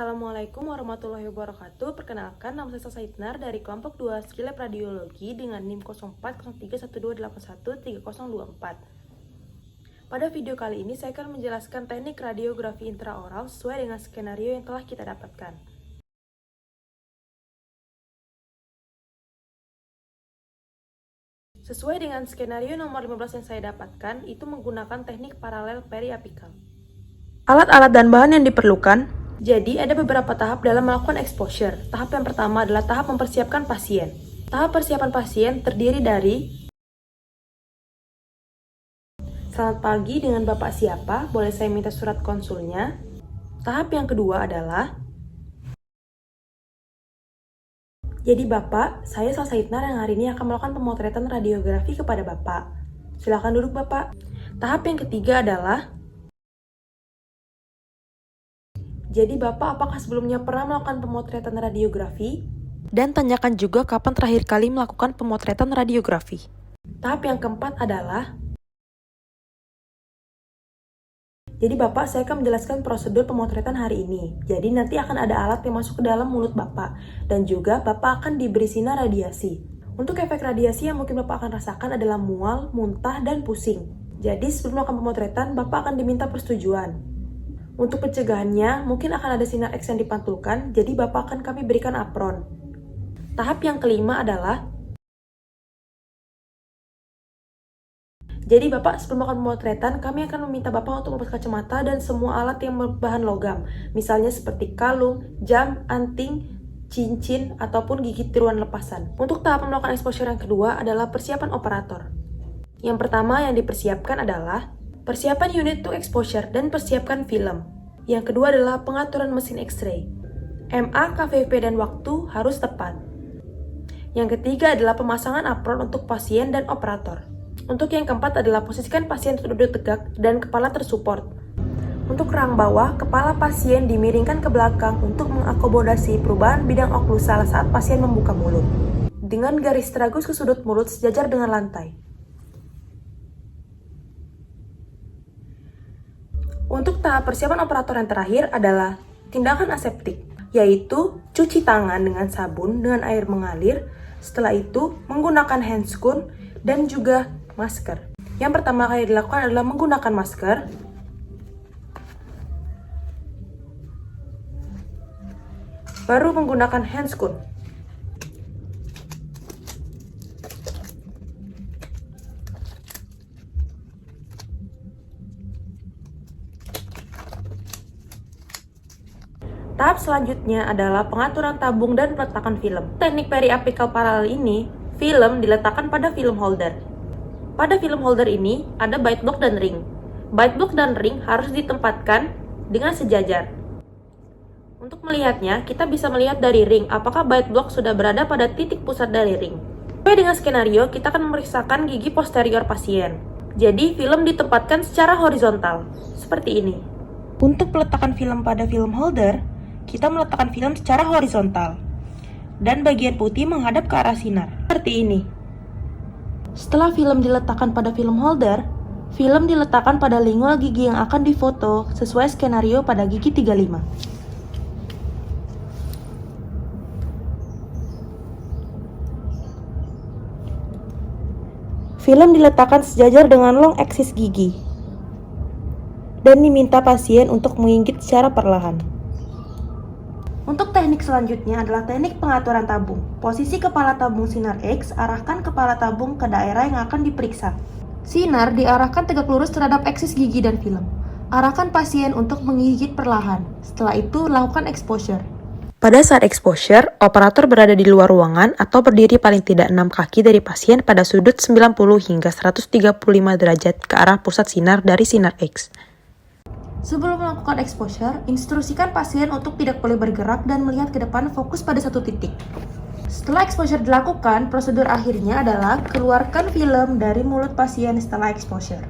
Assalamualaikum warahmatullahi wabarakatuh. Perkenalkan, nama saya Saidnar dari kelompok 2 Skillab Radiologi dengan NIM 040312813024. Pada video kali ini saya akan menjelaskan teknik radiografi intraoral sesuai dengan skenario yang telah kita dapatkan. Sesuai dengan skenario nomor 15 yang saya dapatkan, itu menggunakan teknik paralel periapikal. Alat-alat dan bahan yang diperlukan. Jadi, ada beberapa tahap dalam melakukan exposure. Tahap yang pertama adalah tahap mempersiapkan pasien. Tahap persiapan pasien terdiri dari "Selamat pagi, dengan Bapak siapa? Boleh saya minta surat konsulnya?" Tahap yang kedua adalah "Jadi Bapak, saya Saidnar yang hari ini akan melakukan pemotretan radiografi kepada Bapak. Silakan duduk Bapak." Tahap yang ketiga adalah "Jadi Bapak, apakah sebelumnya pernah melakukan pemotretan radiografi? Dan tanyakan juga kapan terakhir kali melakukan pemotretan radiografi." Tahap yang keempat adalah "Jadi Bapak, saya akan menjelaskan prosedur pemotretan hari ini. Jadi nanti akan ada alat yang masuk ke dalam mulut Bapak. Dan juga Bapak akan diberi sinar radiasi. Untuk efek radiasi yang mungkin Bapak akan rasakan adalah mual, muntah, dan pusing. Jadi sebelum melakukan pemotretan, Bapak akan diminta persetujuan. Untuk pencegahannya, mungkin akan ada sinar X yang dipantulkan, jadi Bapak akan kami berikan apron. Tahap yang kelima adalah "Jadi Bapak, sebelum melakukan pemotretan, kami akan meminta Bapak untuk melepas kacamata dan semua alat yang berbahan logam, misalnya seperti kalung, jam, anting, cincin, ataupun gigi tiruan lepasan." Untuk tahap melakukan exposure yang kedua adalah persiapan operator. Yang pertama yang dipersiapkan adalah persiapan unit to exposure dan persiapkan film. Yang kedua adalah pengaturan mesin X-ray. MA, KVP, dan waktu harus tepat. Yang ketiga adalah pemasangan apron untuk pasien dan operator. Untuk yang keempat adalah posisikan pasien duduk tegak dan kepala tersupport. Untuk rang bawah, kepala pasien dimiringkan ke belakang untuk mengakomodasi perubahan bidang oklusal saat pasien membuka mulut. Dengan garis tragus ke sudut mulut sejajar dengan lantai. Untuk tahap persiapan operator yang terakhir adalah tindakan aseptik, yaitu cuci tangan dengan sabun dengan air mengalir, setelah itu menggunakan handscoon dan juga masker. Yang pertama kali dilakukan adalah menggunakan masker, baru menggunakan handscoon. Tahap selanjutnya adalah pengaturan tabung dan peletakan film. Teknik periapikal paralel ini, film diletakkan pada film holder. Pada film holder ini ada bite block dan ring. Bite block dan ring harus ditempatkan dengan sejajar. Untuk melihatnya, kita bisa melihat dari ring apakah bite block sudah berada pada titik pusat dari ring. Sesuai dengan skenario, kita akan memeriksakan gigi posterior pasien. Jadi, film ditempatkan secara horizontal, seperti ini. Untuk peletakan film pada film holder, kita meletakkan film secara horizontal. Dan bagian putih menghadap ke arah sinar, seperti ini. Setelah film diletakkan pada film holder, film diletakkan pada lingual gigi yang akan difoto sesuai skenario pada gigi 35. Film diletakkan sejajar dengan long axis gigi dan diminta pasien untuk menggigit secara perlahan. Untuk teknik selanjutnya adalah teknik pengaturan tabung. Posisi kepala tabung sinar X, arahkan kepala tabung ke daerah yang akan diperiksa. Sinar diarahkan tegak lurus terhadap aksis gigi dan film. Arahkan pasien untuk menggigit perlahan. Setelah itu, lakukan exposure. Pada saat exposure, operator berada di luar ruangan atau berdiri paling tidak 6 kaki dari pasien pada sudut 90 hingga 135 derajat ke arah pusat sinar dari sinar X. Sebelum melakukan exposure, instruksikan pasien untuk tidak boleh bergerak dan melihat ke depan fokus pada satu titik. Setelah exposure dilakukan, prosedur akhirnya adalah keluarkan film dari mulut pasien setelah exposure.